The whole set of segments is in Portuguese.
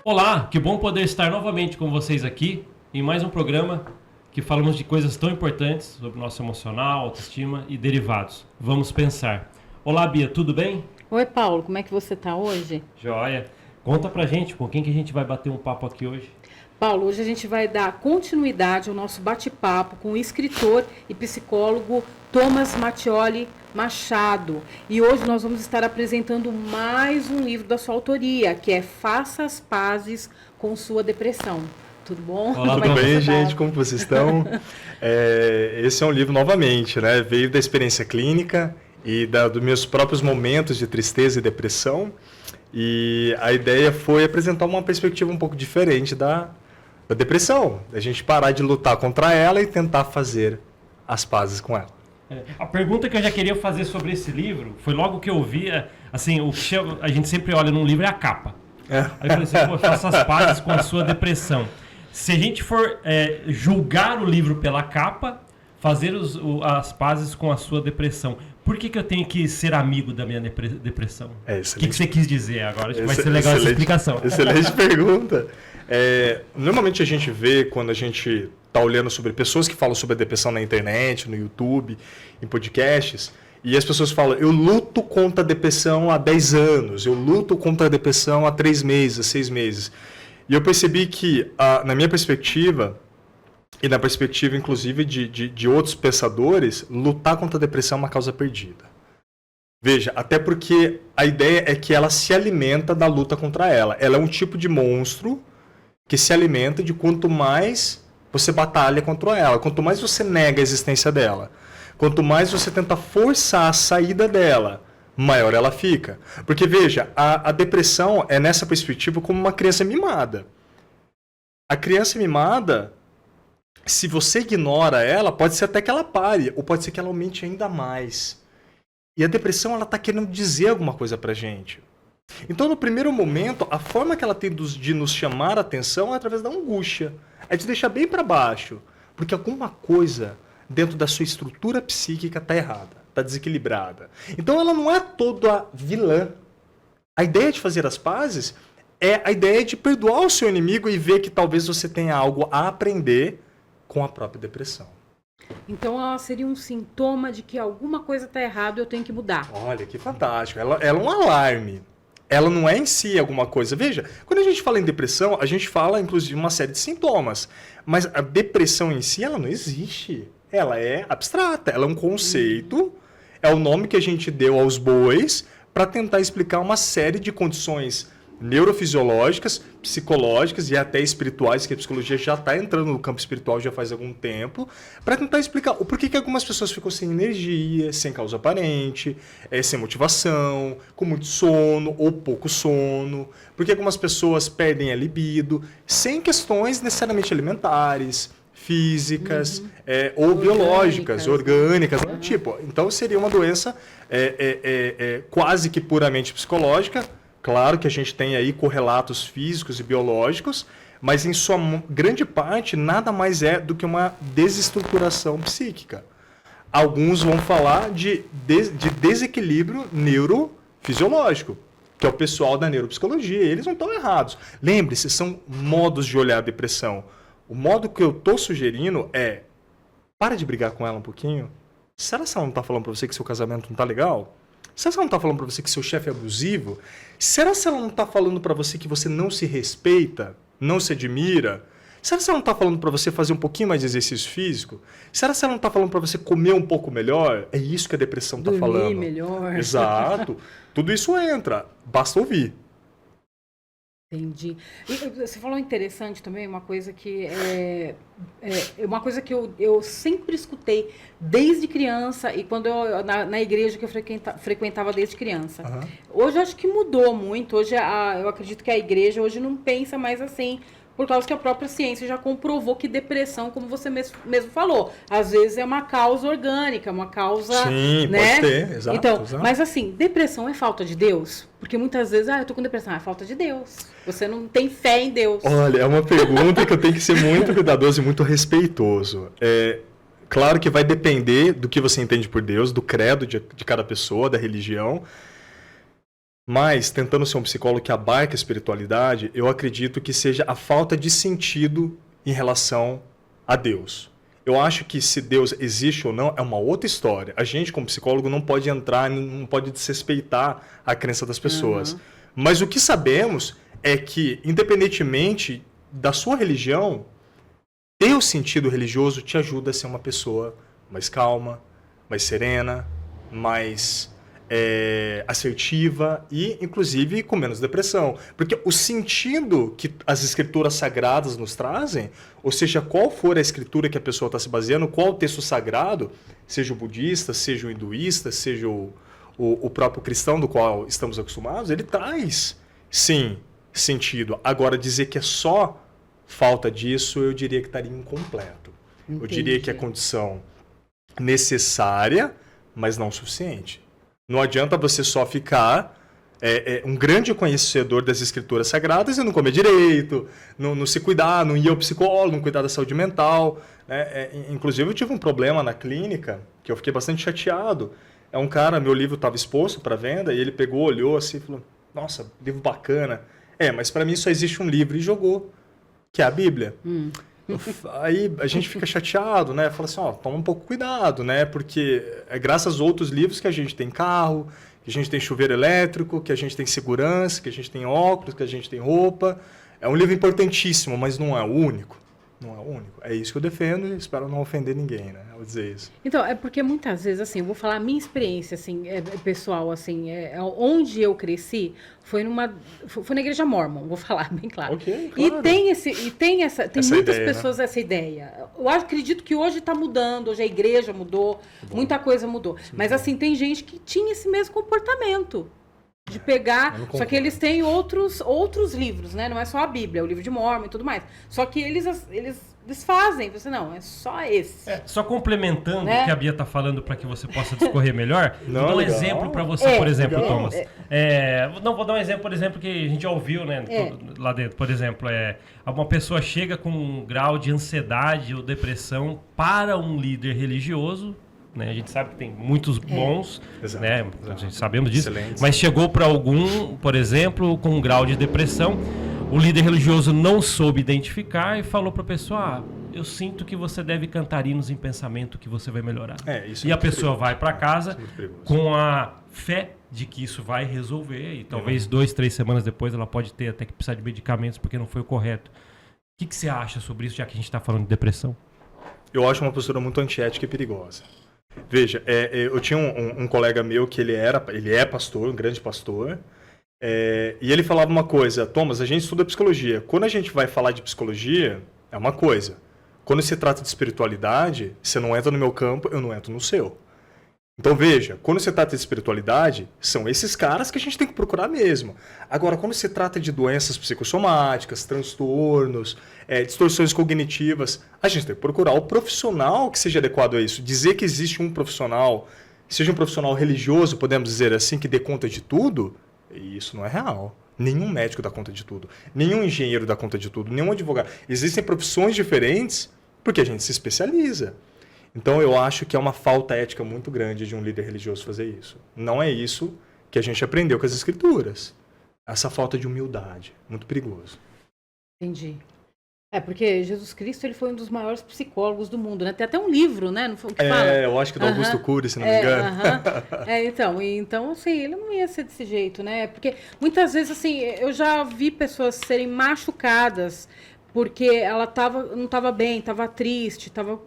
Olá, que bom poder estar novamente com vocês aqui em mais um programa que falamos de coisas tão importantes sobre o nosso emocional, autoestima e derivados. Vamos pensar. Olá, Bia, tudo bem? Oi, Paulo, como é que você tá hoje? Joia. Conta pra gente com quem que a gente vai bater um papo aqui hoje. Paulo, hoje a gente vai dar continuidade ao nosso bate-papo com o escritor e psicólogo Thomas Mattioli Machado. E hoje nós vamos estar apresentando mais um livro da sua autoria, que é Faça as Pazes com Sua Depressão. Tudo bom? Olá, Tudo bem, gente? Como vocês estão? Esse é um livro, novamente, né? Veio da experiência clínica e dos meus próprios momentos de tristeza e depressão. E a ideia foi apresentar uma perspectiva um pouco diferente da depressão. A gente parar de lutar contra ela e tentar fazer as pazes com ela. A pergunta que eu já queria fazer sobre esse livro foi logo que eu vi, assim, a gente sempre olha num livro é a capa. Aí eu falei assim, pô, faça as pazes com a sua depressão. Se a gente for julgar o livro pela capa, fazer as pazes com a sua depressão, por que eu tenho que ser amigo da minha depressão? O que você quis dizer agora? Acho que vai ser legal essa explicação. Excelente pergunta. Normalmente a gente vê, quando a gente está olhando sobre pessoas que falam sobre a depressão na internet, no YouTube, em podcasts, e as pessoas falam, eu luto contra a depressão há 10 anos, eu luto contra a depressão há 3 meses, 6 meses. E eu percebi que, na minha perspectiva, e na perspectiva, inclusive, de outros pensadores, lutar contra a depressão é uma causa perdida. Veja, até porque a ideia é que ela se alimenta da luta contra ela. Ela é um tipo de monstro que se alimenta de quanto mais você batalha contra ela, quanto mais você nega a existência dela, quanto mais você tenta forçar a saída dela, maior ela fica. Porque, veja, a depressão é, nessa perspectiva, como uma criança mimada. A criança mimada, se você ignora ela, pode ser até que ela pare, ou pode ser que ela aumente ainda mais. E a depressão, ela está querendo dizer alguma coisa pra gente. Então, no primeiro momento, a forma que ela tem de nos chamar a atenção é através da angústia. É te deixar bem para baixo. Porque alguma coisa dentro da sua estrutura psíquica está errada, está desequilibrada. Então, ela não é toda vilã. A ideia de fazer as pazes é a ideia de perdoar o seu inimigo e ver que talvez você tenha algo a aprender com a própria depressão. Então ela seria um sintoma de que alguma coisa está errada e eu tenho que mudar. Olha, que fantástico. Ela é um alarme. Ela não é em si alguma coisa. Veja, quando a gente fala em depressão, a gente fala, inclusive, uma série de sintomas. Mas a depressão em si, ela não existe. Ela é abstrata. Ela é um conceito. É o nome que a gente deu aos bois para tentar explicar uma série de condições neurofisiológicas, psicológicas e até espirituais, que a psicologia já está entrando no campo espiritual já faz algum tempo, para tentar explicar o porquê que algumas pessoas ficam sem energia, sem causa aparente, sem motivação, com muito sono ou pouco sono, porque algumas pessoas perdem a libido, sem questões necessariamente alimentares, físicas, ou biológicas, orgânicas, tipo. Então seria uma doença quase que puramente psicológica. Claro que a gente tem aí correlatos físicos e biológicos, mas em sua grande parte nada mais é do que uma desestruturação psíquica. Alguns vão falar de desequilíbrio neurofisiológico, que é o pessoal da neuropsicologia, e eles não estão errados. Lembre-se, são modos de olhar a depressão. O modo que eu estou sugerindo é, para de brigar com ela um pouquinho. Será que ela não está falando para você que seu casamento não está legal? Será que ela não está falando para você que seu chefe é abusivo? Será que ela não está falando para você que você não se respeita, não se admira? Será que ela não está falando para você fazer um pouquinho mais de exercício físico? Será que ela não está falando para você comer um pouco melhor? É isso que a depressão está falando. Dormir melhor. Exato. Tudo isso entra. Basta ouvir. Entendi. E você falou interessante também, uma coisa que uma coisa que eu sempre escutei desde criança e quando na igreja que eu frequentava desde criança. Uhum. Hoje eu acho que mudou muito. Hoje eu acredito que a igreja hoje não pensa mais assim, por causa que a própria ciência já comprovou que depressão, como você mesmo falou, às vezes é uma causa orgânica, uma causa... Sim, né? Pode ter, exato. Então, exato. mas assim, depressão é falta de Deus? Porque muitas vezes, eu tô com depressão, é falta de Deus. Você não tem fé em Deus. Olha, é uma pergunta que eu tenho que ser muito cuidadoso e muito respeitoso. Claro que vai depender do que você entende por Deus, do credo de cada pessoa, da religião. Mas, tentando ser um psicólogo que abarca a espiritualidade, eu acredito que seja a falta de sentido em relação a Deus. Eu acho que se Deus existe ou não é uma outra história. A gente, como psicólogo, não pode entrar, não pode desrespeitar a crença das pessoas. Mas o que sabemos é que, independentemente da sua religião, ter o sentido religioso te ajuda a ser uma pessoa mais calma, mais serena, mais assertiva e, inclusive, com menos depressão. Porque o sentido que as escrituras sagradas nos trazem, ou seja, qual for a escritura que a pessoa está se baseando, qual o texto sagrado, seja o budista, seja o hinduísta, seja o próprio cristão do qual estamos acostumados, ele traz, sim, sentido. Agora, dizer que é só falta disso, eu diria que estaria incompleto. Entendi. Eu diria que é condição necessária, mas não suficiente. Não adianta você só ficar um grande conhecedor das escrituras sagradas e não comer direito, não se cuidar, não ir ao psicólogo, não cuidar da saúde mental. Né? Inclusive, eu tive um problema na clínica que eu fiquei bastante chateado. Um cara, meu livro estava exposto para venda e ele pegou, olhou assim e falou, nossa, livro bacana. Mas para mim só existe um livro e jogou, que é a Bíblia. Aí a gente fica chateado, né? Fala assim, toma um pouco cuidado, né? Porque é graças aos outros livros que a gente tem carro, que a gente tem chuveiro elétrico, que a gente tem segurança, que a gente tem óculos, que a gente tem roupa. É um livro importantíssimo, mas não é o único. Não é o único. É isso que eu defendo e espero não ofender ninguém, né? Eu vou dizer isso. Então, é porque muitas vezes, assim, eu vou falar a minha experiência, assim, pessoal, assim, onde eu cresci foi na igreja Mormon, vou falar bem claro. Okay, claro. E tem muitas ideia, pessoas, né? Essa ideia. Eu acredito que hoje está mudando, hoje a igreja mudou, muita coisa mudou. Mas, assim, tem gente que tinha esse mesmo comportamento. De pegar, só que eles têm outros livros, né? Não é só a Bíblia, o livro de Mormon e tudo mais. Só que eles desfazem, você não, é só esse. Só complementando o que a Bia está falando para que você possa discorrer melhor, não, vou dar um exemplo para você, por exemplo, Thomas. Vou dar um exemplo, por exemplo, que a gente já ouviu, né, lá dentro. Por exemplo, uma pessoa chega com um grau de ansiedade ou depressão para um líder religioso. Né? A gente sabe que tem muitos bons, né? A gente sabemos disso, excelente. Mas chegou para algum, por exemplo, com um grau de depressão, o líder religioso não soube identificar e falou para a pessoa, eu sinto que você deve cantar hinos em pensamento que você vai melhorar. Isso e a pessoa vai para casa com a fé de que isso vai resolver e talvez 2, 3 semanas depois ela pode ter até que precisar de medicamentos porque não foi o correto. O que você acha sobre isso, já que a gente está falando de depressão? Eu acho uma postura muito antiética e perigosa. Veja, eu tinha um colega meu que ele é pastor, um grande pastor, e ele falava uma coisa, Thomas, a gente estuda psicologia. Quando a gente vai falar de psicologia, é uma coisa. Quando se trata de espiritualidade, você não entra no meu campo, eu não entro no seu. Então veja, quando se trata de espiritualidade, são esses caras que a gente tem que procurar mesmo. Agora, quando se trata de doenças psicossomáticas, transtornos, distorções cognitivas, a gente tem que procurar o profissional que seja adequado a isso. Dizer que existe um profissional, seja um profissional religioso, podemos dizer assim, que dê conta de tudo, isso não é real. Nenhum médico dá conta de tudo, nenhum engenheiro dá conta de tudo, nenhum advogado. Existem profissões diferentes porque a gente se especializa. Então, eu acho que é uma falta ética muito grande de um líder religioso fazer isso. Não é isso que a gente aprendeu com as escrituras. Essa falta de humildade. Muito perigoso. Entendi. Porque Jesus Cristo ele foi um dos maiores psicólogos do mundo, né? Tem até um livro, né? Não foi o que fala? Eu acho que do Augusto Cury, se não me engano. Então, assim, ele não ia ser desse jeito, né? Porque muitas vezes, assim, eu já vi pessoas serem machucadas porque ela não estava bem, estava triste, estava...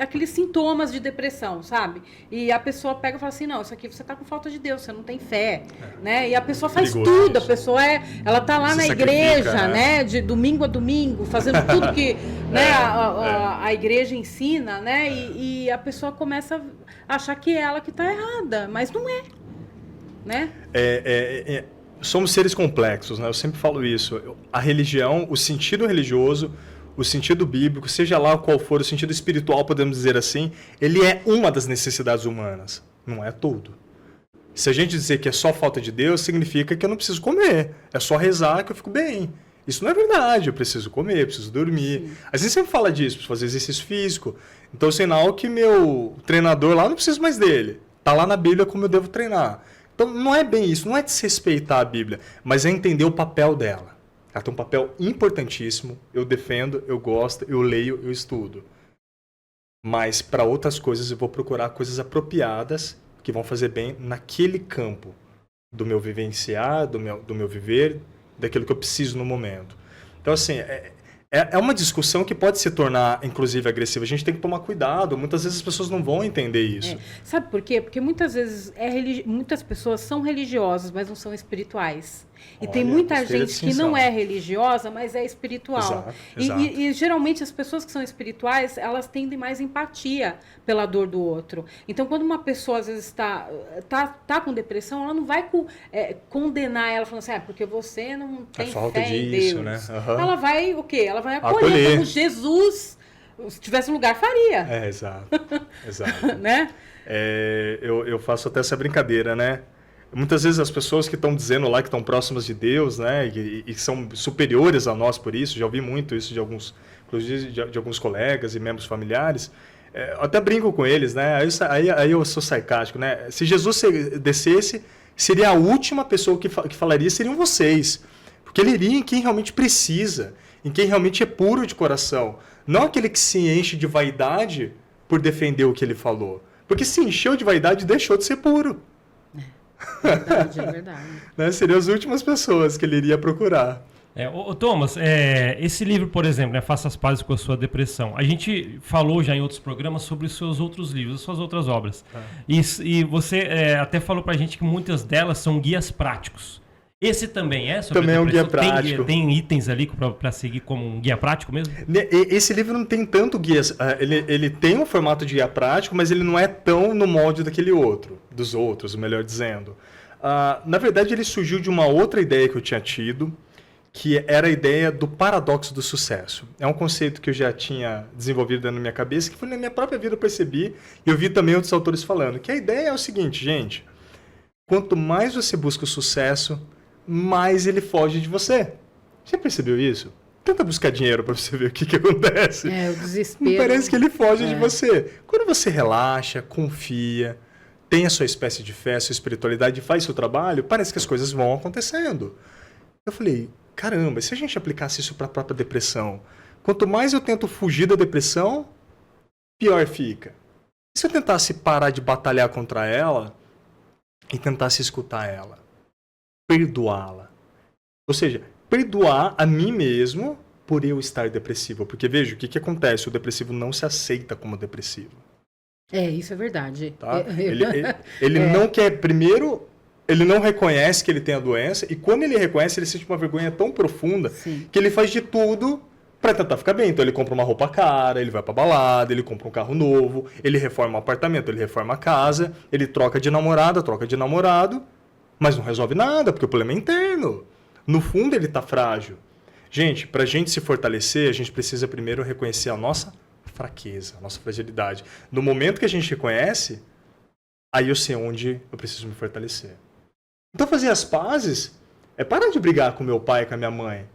aqueles sintomas de depressão, sabe? E a pessoa pega e fala assim, não, isso aqui você tá com falta de Deus, você não tem fé, né? E a pessoa faz tudo, a pessoa ela tá lá na igreja, né? De domingo a domingo, fazendo tudo que né, a igreja ensina, né? E a pessoa começa a achar que é ela que tá errada, mas não é, né? Somos seres complexos, né? Eu sempre falo isso. A religião, o sentido religioso, o sentido bíblico, seja lá qual for, o sentido espiritual, podemos dizer assim, ele é uma das necessidades humanas, não é tudo. Se a gente dizer que é só falta de Deus, significa que eu não preciso comer, é só rezar que eu fico bem. Isso não é verdade, eu preciso comer, eu preciso dormir. Sim. A gente sempre fala disso, preciso fazer exercício físico. Então, sinal que meu treinador lá não preciso mais dele. Tá lá na Bíblia como eu devo treinar. Então não é bem isso, não é desrespeitar a Bíblia, mas é entender o papel dela. Ela tem um papel importantíssimo, eu defendo, eu gosto, eu leio, eu estudo. Mas para outras coisas eu vou procurar coisas apropriadas que vão fazer bem naquele campo do meu vivenciar, do meu viver, daquilo que eu preciso no momento. Então, assim, é uma discussão que pode se tornar, inclusive, agressiva. A gente tem que tomar cuidado. Muitas vezes as pessoas não vão entender isso. Sabe por quê? Porque muitas vezes muitas pessoas são religiosas, mas não são espirituais. E tem muita gente que não é religiosa, mas é espiritual. Exato. E geralmente as pessoas que são espirituais, elas tendem mais empatia pela dor do outro. Então, quando uma pessoa às vezes tá com depressão, ela não vai condenar ela falando assim, porque você não tem fé em Deus. Né? Uhum. Ela vai o quê? Ela vai acolher como Jesus, se tivesse um lugar, faria. Exato. Né? Eu faço até essa brincadeira, né? Muitas vezes as pessoas que estão dizendo lá que estão próximas de Deus, né, e são superiores a nós por isso, já ouvi muito isso de alguns, inclusive de alguns colegas e membros familiares, eu até brinco com eles, né, aí eu sou sarcástico, né, se Jesus descesse, seria a última pessoa que falaria, seriam vocês, porque ele iria em quem realmente precisa, em quem realmente é puro de coração, não aquele que se enche de vaidade por defender o que ele falou, porque se encheu de vaidade deixou de ser puro. É verdade. Né? Seriam as últimas pessoas que ele iria procurar. Thomas, esse livro, por exemplo, né, Faça as Pazes com a Sua Depressão, a gente falou já em outros programas sobre os seus outros livros, as suas outras obras. E você até falou pra gente que muitas delas são guias práticos. Esse também é sobre também a depressão? Também é um guia prático. Tem itens ali para seguir como um guia prático mesmo? Esse livro não tem tanto guias. Ele tem um formato de guia prático, mas ele não é tão no molde dos outros, melhor dizendo. Na verdade, ele surgiu de uma outra ideia que eu tinha tido, que era a ideia do paradoxo do sucesso. É um conceito que eu já tinha desenvolvido na minha cabeça, que foi na minha própria vida eu percebi, e eu vi também outros autores falando, que a ideia é o seguinte, gente, quanto mais você busca o sucesso, mais ele foge de você. Você percebeu isso? Tenta buscar dinheiro para você ver o que acontece. O desespero. Parece que ele foge de você. Quando você relaxa, confia, tem a sua espécie de fé, a sua espiritualidade, faz seu trabalho, parece que as coisas vão acontecendo. Eu falei, caramba, e se a gente aplicasse isso para a própria depressão? Quanto mais eu tento fugir da depressão, pior fica. E se eu tentasse parar de batalhar contra ela e tentasse escutar ela? Perdoá-la. Ou seja, perdoar a mim mesmo por eu estar depressivo. Porque, veja, o que acontece? O depressivo não se aceita como depressivo. Isso é verdade. Tá? Ele não quer, primeiro, ele não reconhece que ele tem a doença, e quando ele reconhece, ele sente uma vergonha tão profunda que ele faz de tudo para tentar ficar bem. Então ele compra uma roupa cara, ele vai pra balada, ele compra um carro novo, ele reforma um apartamento, ele reforma a casa, ele troca de namorada, troca de namorado, mas não resolve nada, porque o problema é interno. No fundo, ele está frágil. Gente, para a gente se fortalecer, a gente precisa primeiro reconhecer a nossa fraqueza, a nossa fragilidade. No momento que a gente reconhece, aí eu sei onde eu preciso me fortalecer. Então, fazer as pazes é parar de brigar com meu pai e com a minha mãe.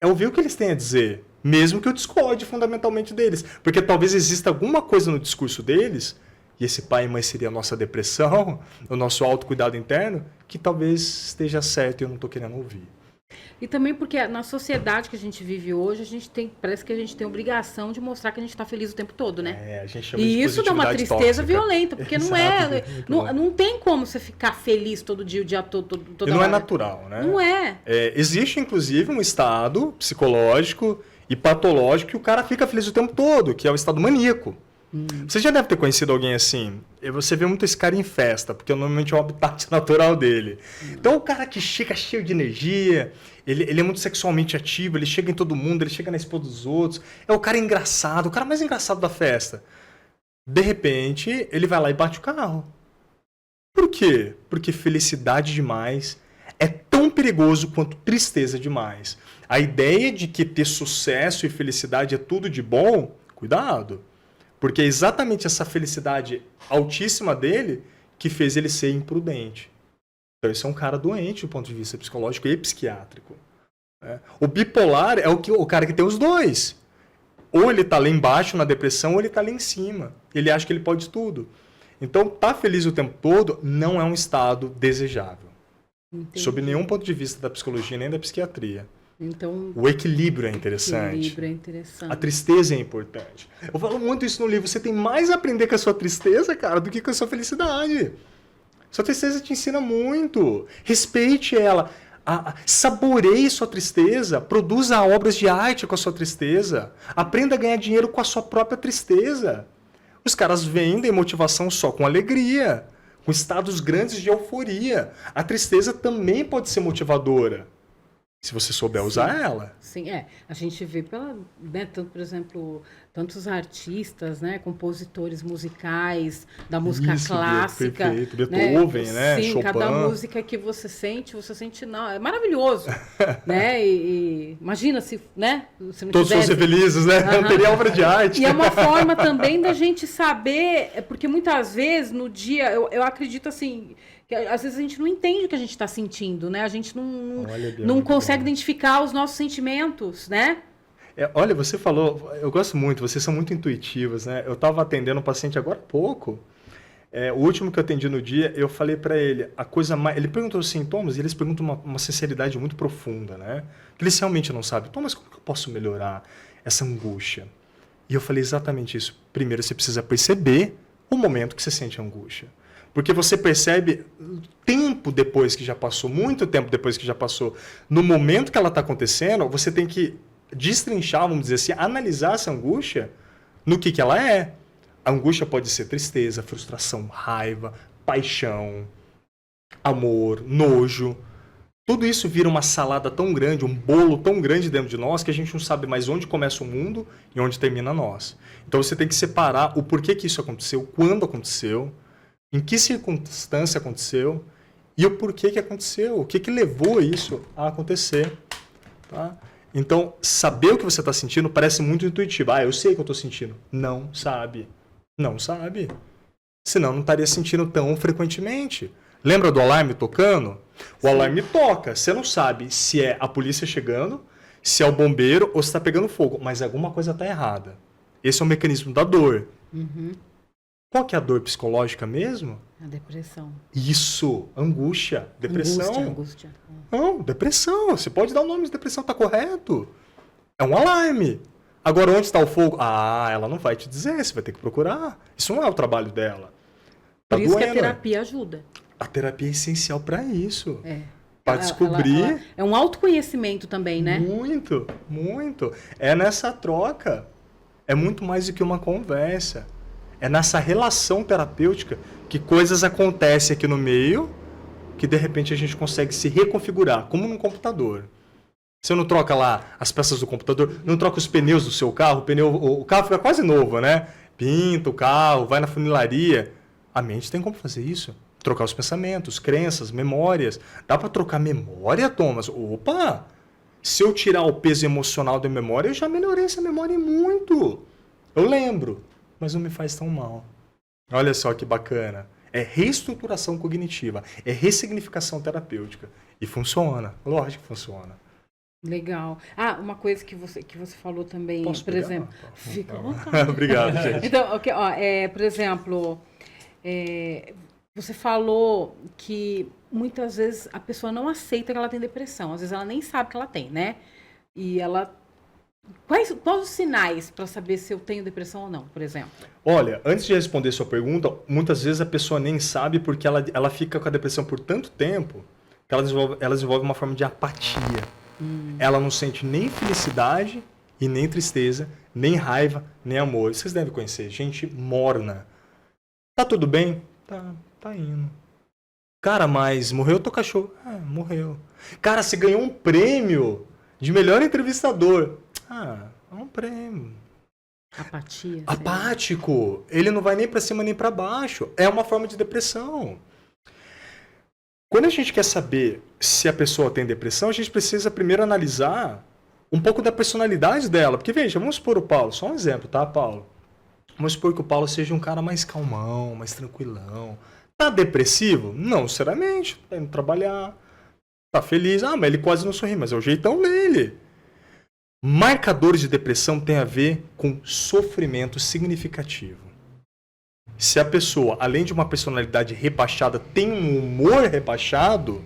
É ouvir o que eles têm a dizer, mesmo que eu discorde fundamentalmente deles. Porque talvez exista alguma coisa no discurso deles, e esse pai e mãe seria a nossa depressão, o nosso autocuidado interno, que talvez esteja certo e eu não estou querendo ouvir. E também porque na sociedade que a gente vive hoje, parece que a gente tem obrigação de mostrar que a gente está feliz o tempo todo, né? A gente chama de isso dá uma tristeza tóxica. Violenta, porque não tem como você ficar feliz todo dia, o dia todo, toda hora. E não é natural, né? Não é. Existe, inclusive, um estado psicológico e patológico que o cara fica feliz o tempo todo, que é o estado maníaco. Você já deve ter conhecido alguém assim. Você vê muito esse cara em festa, porque normalmente é o habitat natural dele. Então o cara que chega cheio de energia, ele é muito sexualmente ativo, ele chega em todo mundo, ele chega na esposa dos outros. É o cara engraçado, o cara mais engraçado da festa. De repente, ele vai lá e bate o carro. Por quê? Porque felicidade demais é tão perigoso quanto tristeza demais. A ideia de que ter sucesso e felicidade é tudo de bom, cuidado. Porque é exatamente essa felicidade altíssima dele que fez ele ser imprudente. Então, esse é um cara doente do ponto de vista psicológico e psiquiátrico. Né? O bipolar é o cara que tem os dois. Ou ele está lá embaixo na depressão, ou ele está lá em cima. Ele acha que ele pode tudo. Então, tá feliz o tempo todo não é um estado desejável. Entendi. Sob nenhum ponto de vista da psicologia nem da psiquiatria. Então, O equilíbrio é interessante. equilíbrio é interessante. A tristeza é importante. Eu falo muito isso no livro. Você tem mais a aprender com a sua tristeza, cara, do que com a sua felicidade. Sua tristeza te ensina muito. Respeite ela. Saboreie sua tristeza. Produza obras de arte com a sua tristeza. Aprenda a ganhar dinheiro com a sua própria tristeza. Os caras vendem motivação só com alegria, com estados grandes de euforia. A tristeza também pode ser motivadora, se você souber usar ela. Sim, a gente vê tanto, por exemplo, tantos artistas, né, compositores musicais da música clássica, perfeito. Beethoven, né? Sim, Chopin. cada música que você sente não, é maravilhoso, né? E imagina se, né, se não todos tivesse... fossem felizes, né? Não teria obra de arte. E é uma forma também da gente saber, porque muitas vezes no dia, eu acredito assim, que às vezes a gente não entende o que a gente está sentindo, né? A gente não consegue identificar os nossos sentimentos, né? Olha, você falou, eu gosto muito, vocês são muito intuitivas, né? Eu estava atendendo um paciente agora há pouco, o último que eu atendi no dia, eu falei para ele, ele perguntou os sintomas e eles perguntam uma sinceridade muito profunda, né? Que eles realmente não sabem. Thomas, como que eu posso melhorar essa angústia? E eu falei exatamente isso. Primeiro, você precisa perceber o momento que você sente angústia. Porque você percebe tempo depois que já passou, muito tempo depois que já passou. No momento que ela está acontecendo, você tem que destrinchar, vamos dizer assim, analisar essa angústia no que ela é. A angústia pode ser tristeza, frustração, raiva, paixão, amor, nojo. Tudo isso vira uma salada tão grande, um bolo tão grande dentro de nós que a gente não sabe mais onde começa o mundo e onde termina nós. Então você tem que separar o porquê que isso aconteceu, quando aconteceu, em que circunstância aconteceu e o porquê que aconteceu, o que levou isso a acontecer. Tá? Então, saber o que você está sentindo parece muito intuitivo. Eu sei o que eu estou sentindo. Não sabe. Não sabe. Senão não estaria sentindo tão frequentemente. Lembra do alarme tocando? O Sim. alarme toca. Você não sabe se é a polícia chegando, se é o bombeiro ou se está pegando fogo. Mas alguma coisa está errada. Esse é o mecanismo da dor. Uhum. Qual que é a dor psicológica mesmo? A depressão. Isso, angústia, depressão. Angústia. Não, depressão. Você pode dar o nome de depressão, tá correto. É um alarme. Agora, onde está o fogo? Ela não vai te dizer, você vai ter que procurar. Isso não é o trabalho dela. Tá Por isso doendo, que a terapia ajuda. A terapia é essencial para isso. Para descobrir. É um autoconhecimento também, né? Muito, muito. É nessa troca. É muito mais do que uma conversa. É nessa relação terapêutica que coisas acontecem aqui no meio que de repente a gente consegue se reconfigurar, como num computador. Você não troca lá as peças do computador, não troca os pneus do seu carro, o carro fica quase novo, né? Pinta o carro, vai na funilaria. A mente tem como fazer isso. Trocar os pensamentos, crenças, memórias. Dá para trocar memória, Thomas? Opa! Se eu tirar o peso emocional da memória, eu já melhorei essa memória muito. Eu lembro, mas não me faz tão mal. Olha só que bacana. É reestruturação cognitiva, é ressignificação terapêutica. E funciona, lógico que funciona. Legal. Uma coisa que você falou também, Posso por pegar? exemplo... Fica à vontade. Obrigado, gente. Então, por exemplo, você falou que muitas vezes a pessoa não aceita que ela tem depressão. Às vezes ela nem sabe que ela tem, né? E ela... Quais os sinais para saber se eu tenho depressão ou não, por exemplo? Olha, antes de responder sua pergunta, muitas vezes a pessoa nem sabe porque ela fica com a depressão por tanto tempo que ela desenvolve uma forma de apatia. Ela não sente nem felicidade e nem tristeza, nem raiva, nem amor. Vocês devem conhecer, gente morna. Tá tudo bem? Tá indo. Cara, mas morreu teu cachorro? Morreu. Cara, você ganhou um prêmio de melhor entrevistador. É um prêmio. Apatia. Apático. Ele não vai nem para cima nem para baixo. É uma forma de depressão. Quando a gente quer saber se a pessoa tem depressão, a gente precisa primeiro analisar um pouco da personalidade dela. Porque, veja, vamos supor o Paulo. Só um exemplo, tá, Paulo? Vamos supor que o Paulo seja um cara mais calmão, mais tranquilão. Tá depressivo? Não, sinceramente. Tá indo trabalhar. Tá feliz. Mas ele quase não sorri, mas é o jeitão dele. Marcadores de depressão têm a ver com sofrimento significativo. Se a pessoa, além de uma personalidade rebaixada, tem um humor rebaixado,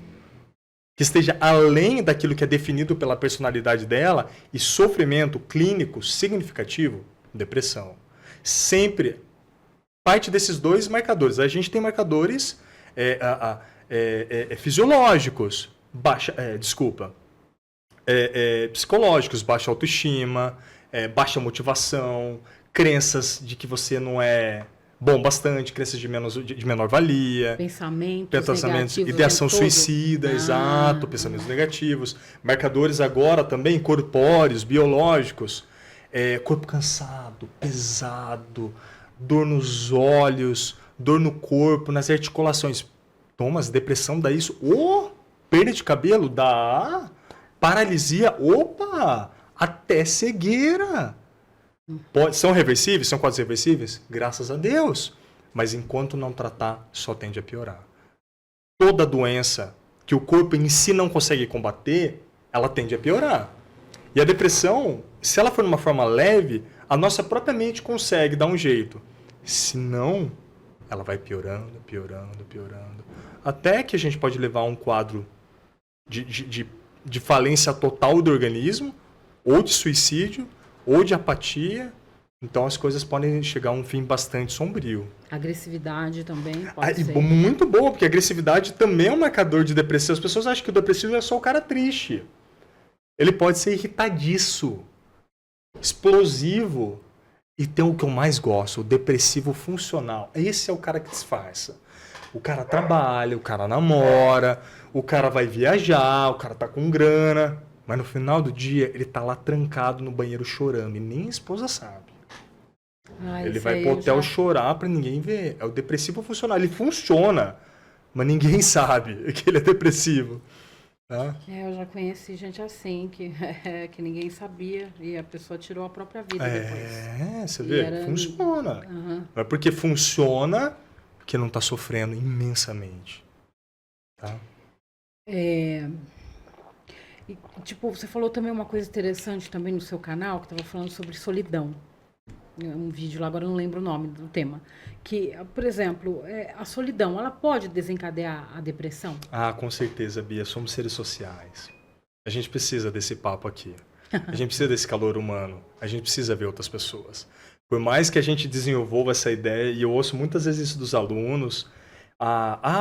que esteja além daquilo que é definido pela personalidade dela, e sofrimento clínico significativo, depressão. Sempre parte desses dois marcadores. A gente tem marcadores fisiológicos, psicológicos, baixa autoestima, baixa motivação, crenças de que você não é bom bastante, crenças de menor valia. Pensamentos negativos. Ideação suicida, exato, pensamentos negativos. Marcadores agora também corpóreos, biológicos. Corpo cansado, pesado, dor nos olhos, dor no corpo, nas articulações. Thomas, depressão dá isso. Perda de cabelo dá. Paralisia, até cegueira. São reversíveis? São quadros reversíveis? Graças a Deus. Mas enquanto não tratar, só tende a piorar. Toda doença que o corpo em si não consegue combater, ela tende a piorar. E a depressão, se ela for de uma forma leve, a nossa própria mente consegue dar um jeito. Se não, ela vai piorando, piorando, piorando. Até que a gente pode levar a um quadro de falência total do organismo, ou de suicídio, ou de apatia. Então as coisas podem chegar a um fim bastante sombrio. Agressividade também pode ser. Muito boa, porque a agressividade também é um marcador de depressão. As pessoas acham que o depressivo é só o cara triste. Ele pode ser irritadiço, explosivo. E tem o que eu mais gosto, o depressivo funcional. Esse é o cara que disfarça. O cara trabalha, o cara namora, o cara vai viajar, o cara tá com grana. Mas no final do dia, ele tá lá trancado no banheiro chorando. E nem a esposa sabe. Ele vai pro hotel chorar pra ninguém ver. É o depressivo funcional. Ele funciona, mas ninguém sabe que ele é depressivo. Tá? Eu já conheci gente assim, que ninguém sabia. E a pessoa tirou a própria vida depois. Você vê? Funciona. Uhum. Mas porque funciona, porque não tá sofrendo imensamente. Tá? E, tipo, você falou também uma coisa interessante também no seu canal, que estava falando sobre solidão. Um vídeo lá, agora eu não lembro o nome do tema. Que, por exemplo, a solidão, ela pode desencadear a depressão? Com certeza, Bia. Somos seres sociais. A gente precisa desse papo aqui. A gente precisa desse calor humano. A gente precisa ver outras pessoas. Por mais que a gente desenvolva essa ideia, e eu ouço muitas vezes isso dos alunos,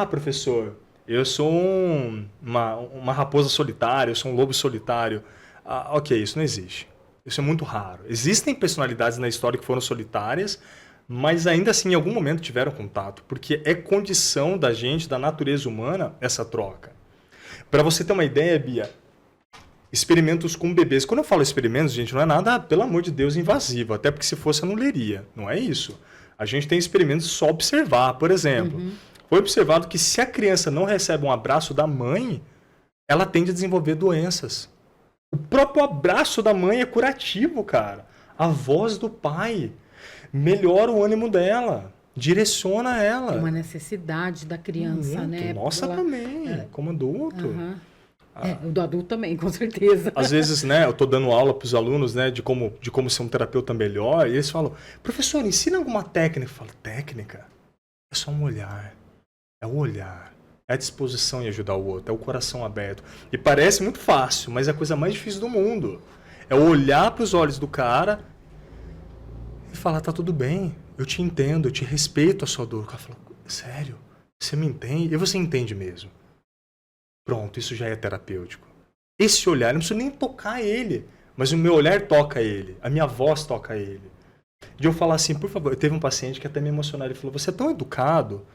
professor, eu sou uma raposa solitária, eu sou um lobo solitário. Ok, isso não existe. Isso é muito raro. Existem personalidades na história que foram solitárias, mas ainda assim em algum momento tiveram contato, porque é condição da gente, da natureza humana, essa troca. Para você ter uma ideia, Bia, experimentos com bebês. Quando eu falo experimentos, gente, não é nada, pelo amor de Deus, invasivo, até porque se fosse eu não leria. Não é isso. A gente tem experimentos só observar, por exemplo. Foi observado que se a criança não recebe um abraço da mãe, ela tende a desenvolver doenças. O próprio abraço da mãe é curativo, cara. A voz do pai melhora o ânimo dela, direciona ela. É uma necessidade da criança, né? Nossa, também, como adulto. O do adulto também, com certeza. Às vezes, né, eu tô dando aula para os alunos, né, de como ser um terapeuta melhor, e eles falam, professor, ensina alguma técnica. Eu falo, técnica? É só um olhar. É o olhar. É a disposição em ajudar o outro, é o coração aberto. E parece muito fácil, mas é a coisa mais difícil do mundo. É olhar para os olhos do cara e falar, tá tudo bem, eu te entendo, eu te respeito a sua dor. O cara fala, sério? Você me entende? E você entende mesmo. Pronto, isso já é terapêutico. Esse olhar, eu não preciso nem tocar ele, mas o meu olhar toca ele, a minha voz toca ele. De eu falar assim, por favor, teve um paciente que até me emocionou, ele falou, você é tão educado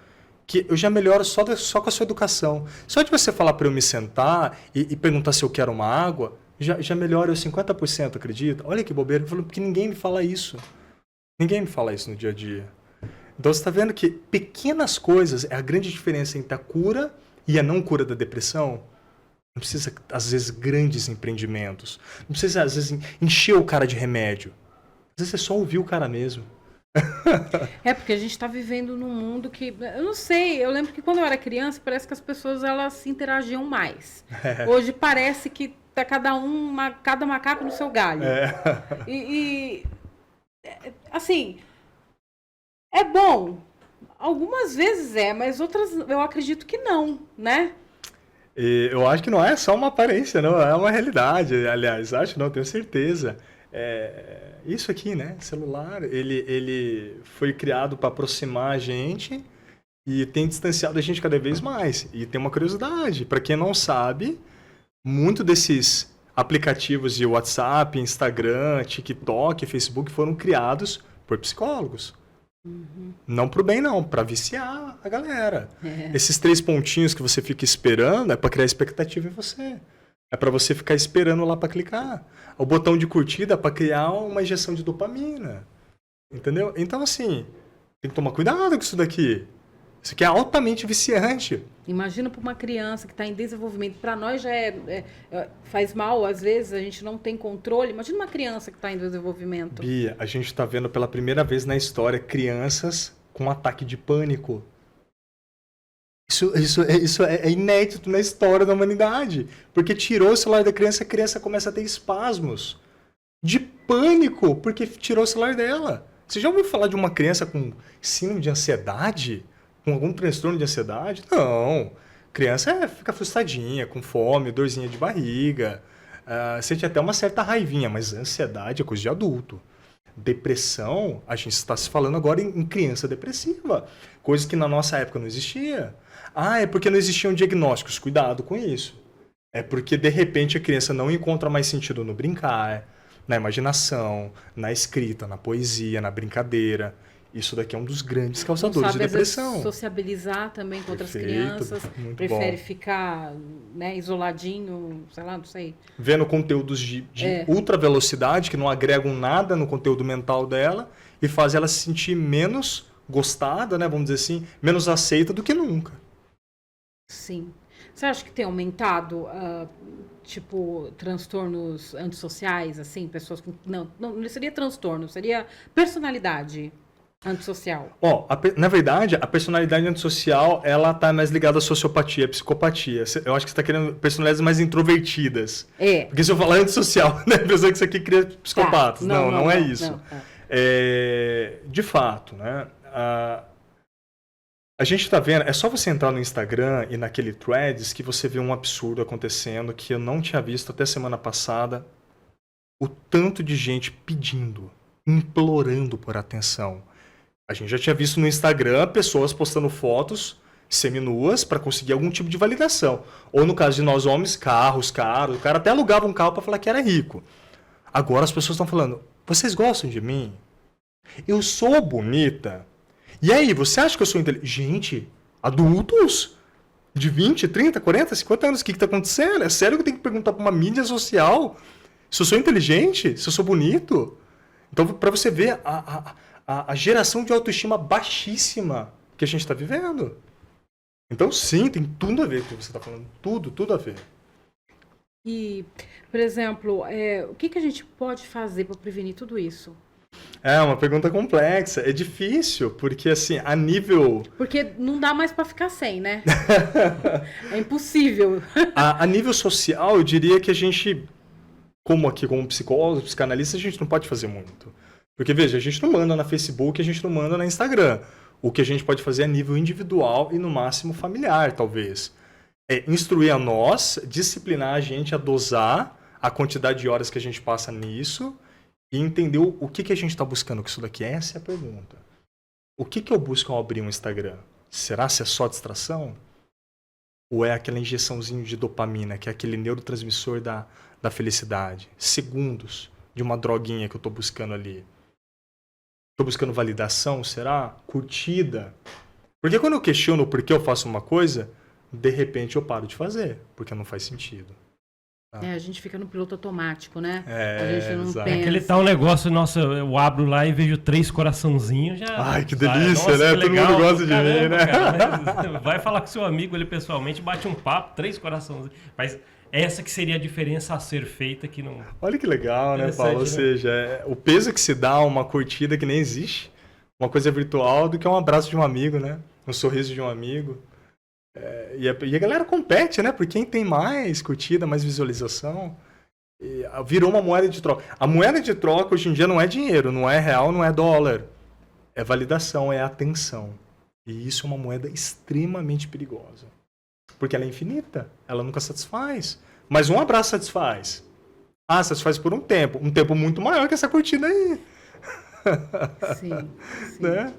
que eu já melhoro só com a sua educação. Só de você falar para eu me sentar e perguntar se eu quero uma água, já melhora eu 50%, acredita? Olha que bobeira. Ele falou, porque ninguém me fala isso. Ninguém me fala isso no dia a dia. Então você está vendo que pequenas coisas é a grande diferença entre a cura e a não cura da depressão. Não precisa, às vezes, grandes empreendimentos. Não precisa, às vezes, encher o cara de remédio. Às vezes é só ouvir o cara mesmo. Porque a gente está vivendo num mundo que... Eu não sei, eu lembro que quando eu era criança, parece que as pessoas elas se interagiam mais. Hoje parece que tá cada macaco no seu galho. Assim, é bom Algumas vezes mas outras eu acredito que não, né? E eu acho que não é só uma aparência, não, é uma realidade. Aliás, acho não, tenho certeza. Isso aqui, né? Celular, ele foi criado para aproximar a gente e tem distanciado a gente cada vez mais. E tem uma curiosidade, para quem não sabe, muito desses aplicativos de WhatsApp, Instagram, TikTok, Facebook foram criados por psicólogos. Não pro bem, não, para viciar a galera. Esses 3 pontinhos que você fica esperando é para criar expectativa em você. É para você ficar esperando lá para clicar. O botão de curtida é para criar uma injeção de dopamina. Entendeu? Então, assim, tem que tomar cuidado com isso daqui. Isso aqui é altamente viciante. Imagina para uma criança que está em desenvolvimento. Para nós já faz mal, às vezes, a gente não tem controle. Imagina uma criança que está em desenvolvimento. Bia, a gente está vendo pela primeira vez na história crianças com ataque de pânico. Isso é inédito na história da humanidade. Porque tirou o celular da criança, a criança começa a ter espasmos de pânico porque tirou o celular dela. Você já ouviu falar de uma criança com síndrome de ansiedade? Com algum transtorno de ansiedade? Não. Criança fica frustradinha, com fome, dorzinha de barriga. Sente até uma certa raivinha, mas ansiedade é coisa de adulto. Depressão, a gente está se falando agora em criança depressiva. Coisa que na nossa época não existia. É porque não existiam diagnósticos. Cuidado com isso. É porque, de repente, a criança não encontra mais sentido no brincar, na imaginação, na escrita, na poesia, na brincadeira. Isso daqui é um dos grandes causadores de depressão. Sociabilizar também com outras crianças. Prefere ficar, né, isoladinho, sei lá, não sei. Vendo conteúdos de ultra velocidade que não agregam nada no conteúdo mental dela e fazem ela se sentir menos gostada, né, vamos dizer assim, menos aceita do que nunca. Sim. Você acha que tem aumentado, tipo, transtornos antissociais, assim, pessoas com... Não seria transtorno, seria personalidade antissocial. Na verdade, a personalidade antissocial, ela tá mais ligada à sociopatia, à psicopatia. Eu acho que você tá querendo personalidades mais introvertidas. Porque se eu falar antissocial, né, a impressão que isso aqui cria psicopatas. Não é isso. Não. De fato, né, a gente tá vendo, é só você entrar no Instagram e naquele Threads que você vê um absurdo acontecendo que eu não tinha visto até semana passada. O tanto de gente pedindo, implorando por atenção. A gente já tinha visto no Instagram pessoas postando fotos seminuas para conseguir algum tipo de validação. Ou no caso de nós homens, carros caros. O cara até alugava um carro para falar que era rico. Agora as pessoas estão falando, vocês gostam de mim? Eu sou bonita? E aí, você acha que eu sou inteligente? Gente, adultos de 20, 30, 40, 50 anos, o que está acontecendo? É sério que eu tenho que perguntar para uma mídia social se eu sou inteligente? Se eu sou bonito? Então, para você ver a geração de autoestima baixíssima que a gente está vivendo. Então, sim, tem tudo a ver com o que você está falando. Tudo a ver. E, por exemplo, o que a gente pode fazer para prevenir tudo isso? É uma pergunta complexa. É difícil, porque assim, a nível... Porque não dá mais para ficar sem, né? É impossível. A nível social, eu diria que a gente, como psicólogo, psicanalista, a gente não pode fazer muito. Porque, veja, a gente não manda na Facebook, a gente não manda na Instagram. O que a gente pode fazer é a nível individual e, no máximo, familiar, talvez. Instruir a nós, disciplinar a gente a dosar a quantidade de horas que a gente passa nisso e entender o que a gente está buscando com isso daqui. Essa é a pergunta. O que eu busco ao abrir um Instagram? Será se é só distração? Ou é aquela injeçãozinha de dopamina, que é aquele neurotransmissor da felicidade? Segundos de uma droguinha que eu estou buscando ali. Estou buscando validação, será? Curtida? Porque quando eu questiono por que eu faço uma coisa, de repente eu paro de fazer, porque não faz sentido. A gente fica no piloto automático, né? A gente não exato. pensa. Aquele tal negócio, nossa, eu abro lá e vejo 3 coraçãozinhos, já... Ai, que delícia, nossa, né? Que todo legal, mundo gosta de caramba, mim, né? Cara, vai falar com seu amigo, ele pessoalmente bate um papo, 3 coraçãozinhos. Mas essa que seria a diferença a ser feita que não... Olha que legal, né, Paulo? Ou seja, o peso que se dá a uma curtida que nem existe, uma coisa virtual, do que um abraço de um amigo, né? Um sorriso de um amigo. E a galera compete, né? Por quem tem mais curtida, mais visualização. E virou uma moeda de troca. A moeda de troca hoje em dia não é dinheiro, não é real, não é dólar. É validação, é atenção. E isso é uma moeda extremamente perigosa. Porque ela é infinita, ela nunca satisfaz. Mas um abraço satisfaz. Ah, satisfaz por um tempo muito maior que essa cortina aí. Sim, sim. Né?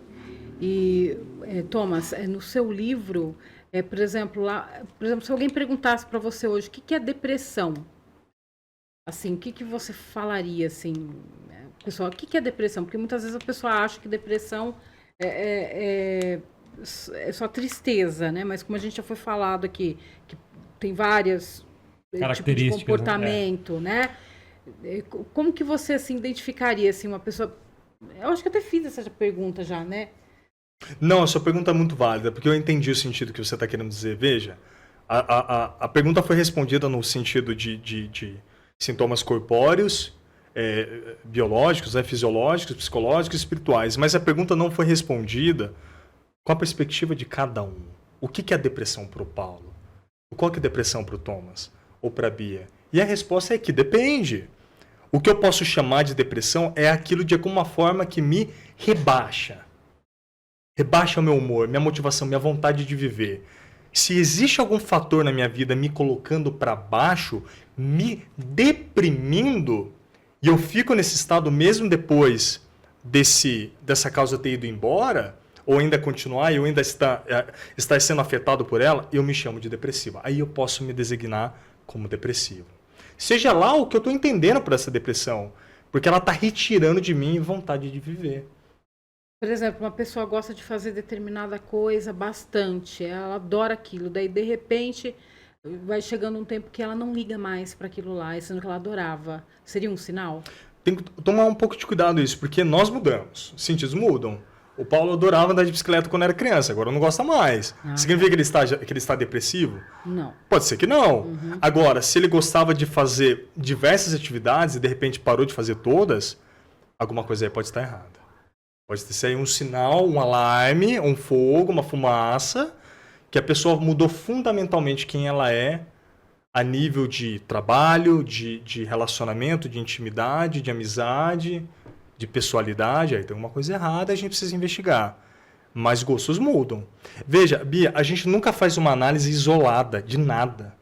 E, Thomas, no seu livro, por exemplo, se alguém perguntasse para você hoje o que é depressão, assim, o que você falaria, assim, pessoal, o que é depressão? Porque muitas vezes a pessoa acha que depressão é só tristeza, né? Mas como a gente já foi falado aqui, que tem várias tipos de comportamento, né? Como que você, assim, identificaria, assim, uma pessoa... Eu acho que até fiz essa pergunta já, né? Não, a sua pergunta é muito válida, porque eu entendi o sentido que você está querendo dizer. Veja, a pergunta foi respondida no sentido de sintomas corpóreos, biológicos, fisiológicos, psicológicos e espirituais, mas a pergunta não foi respondida com a perspectiva de cada um. O que é a depressão para o Paulo? Qual que é a depressão para o Thomas? Ou para a Bia? E a resposta é que depende. O que eu posso chamar de depressão é aquilo de alguma forma que me rebaixa. Rebaixa o meu humor, minha motivação, minha vontade de viver. Se existe algum fator na minha vida me colocando para baixo, me deprimindo, e eu fico nesse estado mesmo depois dessa causa ter ido embora, ou ainda continuar, e eu ainda estar sendo afetado por ela, eu me chamo de depressivo. Aí eu posso me designar como depressivo. Seja lá o que eu estou entendendo por essa depressão, porque ela está retirando de mim vontade de viver. Por exemplo, uma pessoa gosta de fazer determinada coisa bastante, ela adora aquilo, daí de repente vai chegando um tempo que ela não liga mais para aquilo lá, sendo que ela adorava. Seria um sinal? Tem que tomar um pouco de cuidado isso, porque nós mudamos, os sentidos mudam. O Paulo adorava andar de bicicleta quando era criança, agora não gosta mais. Significa que ele está depressivo? Não. Pode ser que não. Agora, se ele gostava de fazer diversas atividades e de repente parou de fazer todas, alguma coisa aí pode estar errada. Pode ser um sinal, um alarme, um fogo, uma fumaça, que a pessoa mudou fundamentalmente quem ela é a nível de trabalho, de relacionamento, de intimidade, de amizade, de pessoalidade. Aí tem alguma coisa errada, a gente precisa investigar. Mas gostos mudam. Veja, Bia, a gente nunca faz uma análise isolada de nada.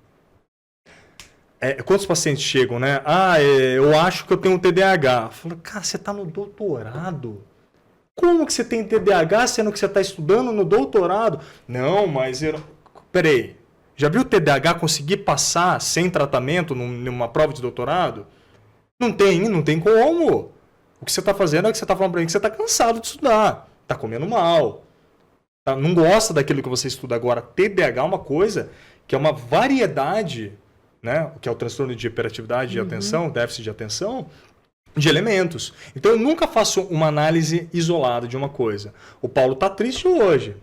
Quantos pacientes chegam, né? Eu acho que eu tenho um TDAH. Fala, cara, você está no doutorado. Como que você tem TDAH sendo que você está estudando no doutorado? Não, mas peraí. Já viu o TDAH conseguir passar sem tratamento numa prova de doutorado? Não tem como. O que você está fazendo é que você está falando para mim que você está cansado de estudar. Está comendo mal. Não gosta daquilo que você estuda agora. TDAH é uma coisa que é uma variedade, né? Que é o transtorno de hiperatividade de atenção, déficit de atenção, de elementos. Então eu nunca faço uma análise isolada de uma coisa. O Paulo está triste hoje.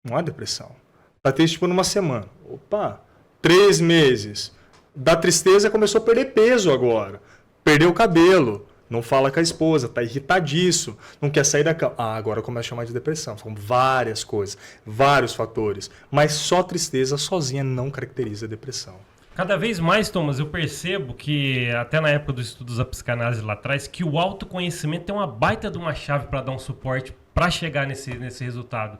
Não é depressão. Está triste por uma semana. Opa, 3 meses. Da tristeza começou a perder peso agora. Perdeu o cabelo. Não fala com a esposa, está irritadiço, não quer sair da cama. Agora começa a chamar de depressão. São várias coisas, vários fatores. Mas só tristeza sozinha não caracteriza a depressão. Cada vez mais, Thomas, eu percebo que, até na época dos estudos da psicanálise lá atrás, que o autoconhecimento é uma baita de uma chave para dar um suporte para chegar nesse resultado.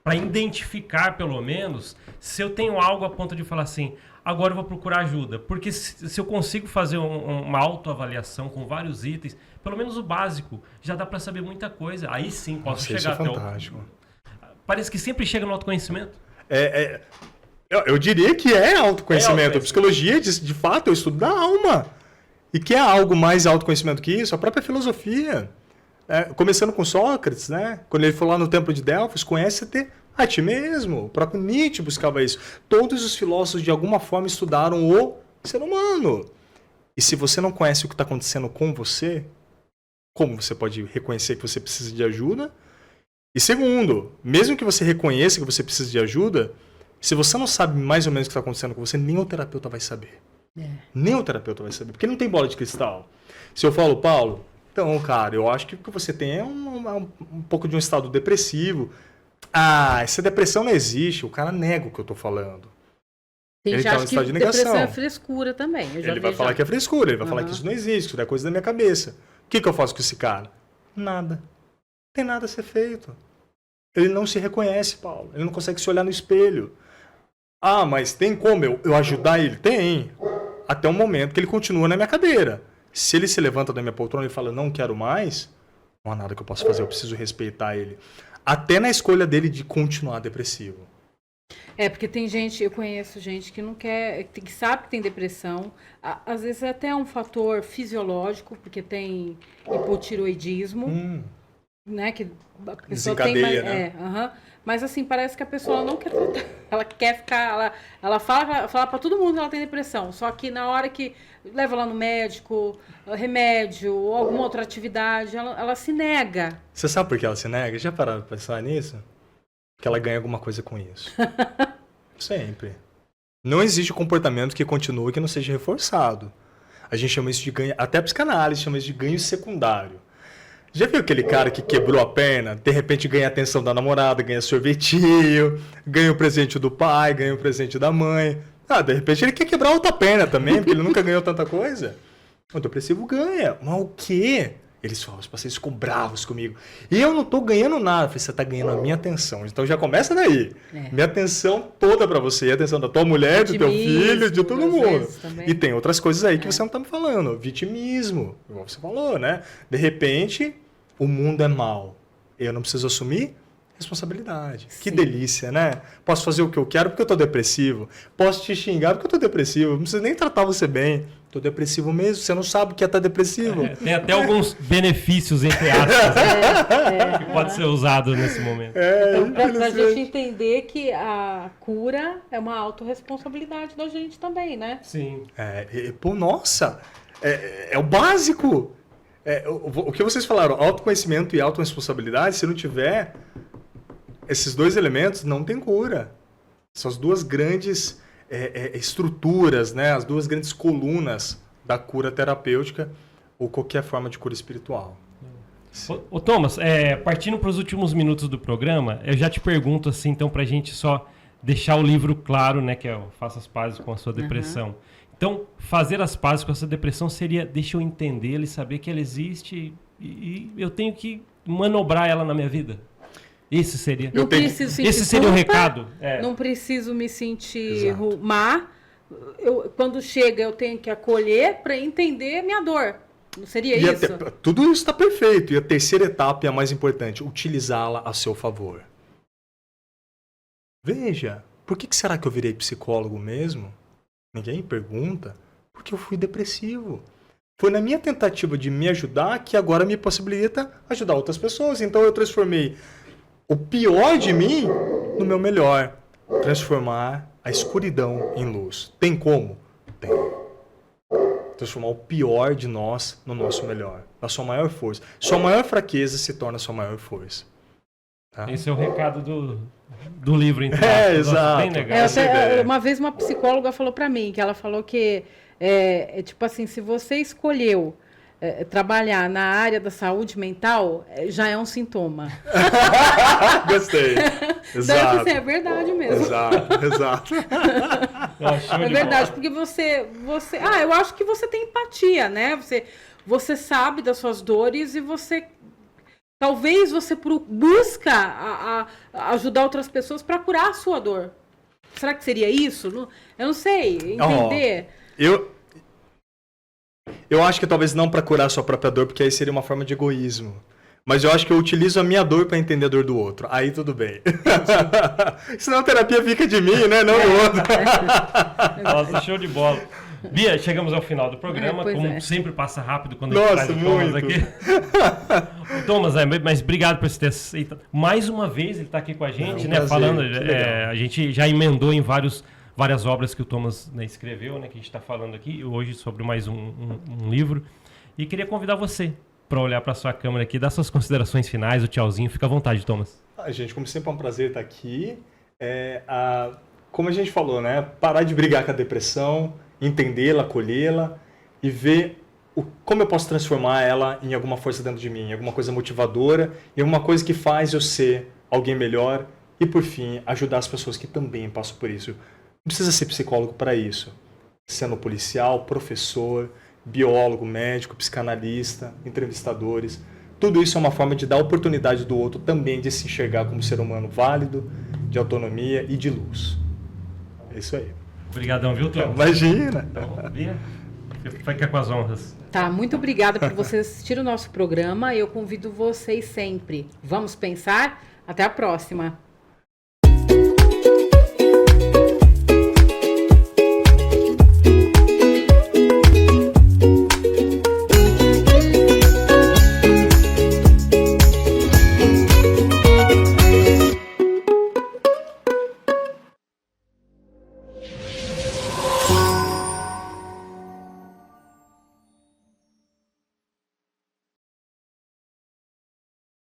Para identificar, pelo menos, se eu tenho algo a ponto de falar assim, agora eu vou procurar ajuda. Porque se eu consigo fazer uma autoavaliação com vários itens, pelo menos o básico, já dá para saber muita coisa. Aí sim posso chegar até fantástico. Parece que sempre chega no autoconhecimento. Eu diria que é autoconhecimento. A psicologia, de fato, é o estudo da alma. E que é algo mais autoconhecimento que isso? A própria filosofia. Começando com Sócrates, né? Quando ele foi lá no templo de Delfos, conhece-te a ti mesmo. O próprio Nietzsche buscava isso. Todos os filósofos, de alguma forma, estudaram o ser humano. E se você não conhece o que está acontecendo com você, como você pode reconhecer que você precisa de ajuda? E segundo, mesmo que você reconheça que você precisa de ajuda, se você não sabe mais ou menos o que está acontecendo com você, nem o terapeuta vai saber. Nem o terapeuta vai saber, porque não tem bola de cristal. Se eu falo, Paulo, então, cara, eu acho que o que você tem é um pouco de um estado depressivo. Essa depressão não existe, o cara nega o que eu estou falando. Tem gente acha que depressão é frescura também. Ele vai falar que é frescura, ele vai falar que isso não existe, isso é coisa da minha cabeça. O que eu faço com esse cara? Nada. Não tem nada a ser feito. Ele não se reconhece, Paulo. Ele não consegue se olhar no espelho. Ah, mas tem como eu ajudar ele? Tem. Até o momento que ele continua na minha cadeira. Se ele se levanta da minha poltrona e fala, não quero mais, não há nada que eu possa fazer, eu preciso respeitar ele. Até na escolha dele de continuar depressivo. Porque tem gente, eu conheço gente que não quer, que sabe que tem depressão, às vezes é até um fator fisiológico, porque tem hipotiroidismo, né, que a pessoa tem mais, né? Mas assim, parece que a pessoa não quer tratar, ela quer ficar, ela fala para todo mundo que ela tem depressão, só que na hora que leva ela no médico, remédio ou alguma outra atividade, ela se nega. Você sabe por que ela se nega? Já pararam pra pensar nisso? Porque ela ganha alguma coisa com isso. Sempre. Não existe comportamento que continue que não seja reforçado. A gente chama isso de ganho, até a psicanálise chama isso de ganho secundário. Já viu aquele cara que quebrou a perna, de repente ganha a atenção da namorada, ganha sorvetinho, ganha o presente do pai, ganha o presente da mãe. De repente ele quer quebrar outra perna também, porque ele nunca ganhou tanta coisa. O depressivo ganha. Mas o quê? Eles falam, os pacientes ficam bravos comigo. E eu não tô ganhando nada. Eu falei, você tá ganhando a minha atenção. Então já começa daí. Minha atenção toda pra você, a atenção da tua mulher, do teu filho, de todo mundo. E tem outras coisas aí que você não tá me falando. Vitimismo, igual você falou, né? De repente, o mundo é mau. Eu não preciso assumir responsabilidade. Sim. Que delícia, né? Posso fazer o que eu quero porque eu tô depressivo. Posso te xingar porque eu tô depressivo. Não preciso nem tratar você bem. Tô depressivo mesmo, você não sabe o que é estar depressivo. Tem até alguns benefícios, entre aspas, que pode ser usado nesse momento. Então, pra gente entender que a cura é uma autorresponsabilidade da gente também, né? Sim. Nossa, é o básico. O que vocês falaram, autoconhecimento e autorresponsabilidade, se não tiver esses dois elementos, não tem cura. São as duas grandes estruturas, né? As duas grandes colunas da cura terapêutica ou qualquer forma de cura espiritual. Ô Thomas, partindo para os últimos minutos do programa, eu já te pergunto assim, então, para a gente só deixar o livro claro, né? Que é o Faça as Pazes com a Sua Depressão. Então, fazer as pazes com essa depressão seria, deixa eu entendê-la e saber que ela existe e eu tenho que manobrar ela na minha vida. Esse seria. Esse seria o recado. Não preciso me sentir má. Quando chega, eu tenho que acolher para entender minha dor. Não seria isso? Tudo isso está perfeito. E a terceira etapa é a mais importante: utilizá-la a seu favor. Veja, por que será que eu virei psicólogo mesmo? Ninguém pergunta. Porque eu fui depressivo. Foi na minha tentativa de me ajudar que agora me possibilita ajudar outras pessoas. Então eu transformei o pior de mim no meu melhor. Transformar a escuridão em luz. Tem como? Tem. Transformar o pior de nós no nosso melhor. Na sua maior força. Sua maior fraqueza se torna sua maior força. Tá? Esse é o recado do livro, então. Exato. Bem legal. Uma vez uma psicóloga falou para mim, que ela falou que, tipo assim, se você escolheu trabalhar na área da saúde mental, já é um sintoma. Gostei. Exato. Então, é verdade mesmo. Exato. É verdade, porque você... eu acho que você tem empatia, né? Você sabe das suas dores e você... Talvez você busca ajudar outras pessoas para curar a sua dor. Será que seria isso? Eu não sei. Entender. Eu acho que talvez não para curar a sua própria dor, porque aí seria uma forma de egoísmo. Mas eu acho que eu utilizo a minha dor para entender a dor do outro. Aí tudo bem. Senão a terapia fica de mim, né? Não do outro. Nossa, show de bola. Bia, chegamos ao final do programa. Como sempre passa rápido quando a gente traz o Thomas aqui. Thomas, mas obrigado por você ter aceito. Mais uma vez ele está aqui com a gente, né? Prazer, falando. A gente já emendou em várias obras que o Thomas, né, escreveu, né? Que a gente está falando aqui hoje sobre mais um livro. E queria convidar você para olhar para sua câmera aqui, dar suas considerações finais, o tchauzinho. Fica à vontade, Thomas. Gente, como sempre é um prazer estar aqui. Como a gente falou, né? Parar de brigar com a depressão, entendê-la, acolhê-la e ver como eu posso transformar ela em alguma força dentro de mim, em alguma coisa motivadora, em alguma coisa que faz eu ser alguém melhor e, por fim, ajudar as pessoas que também passam por isso. Não precisa ser psicólogo para isso. Sendo policial, professor, biólogo, médico, psicanalista, entrevistadores. Tudo isso é uma forma de dar oportunidade do outro também de se enxergar como ser humano válido, de autonomia e de luz. É isso aí. Obrigadão, viu, Tom? Imagina. Então, Bia, fica com as honras. Tá, muito obrigada por vocês assistirem o nosso programa. Eu convido vocês sempre. Vamos pensar? Até a próxima.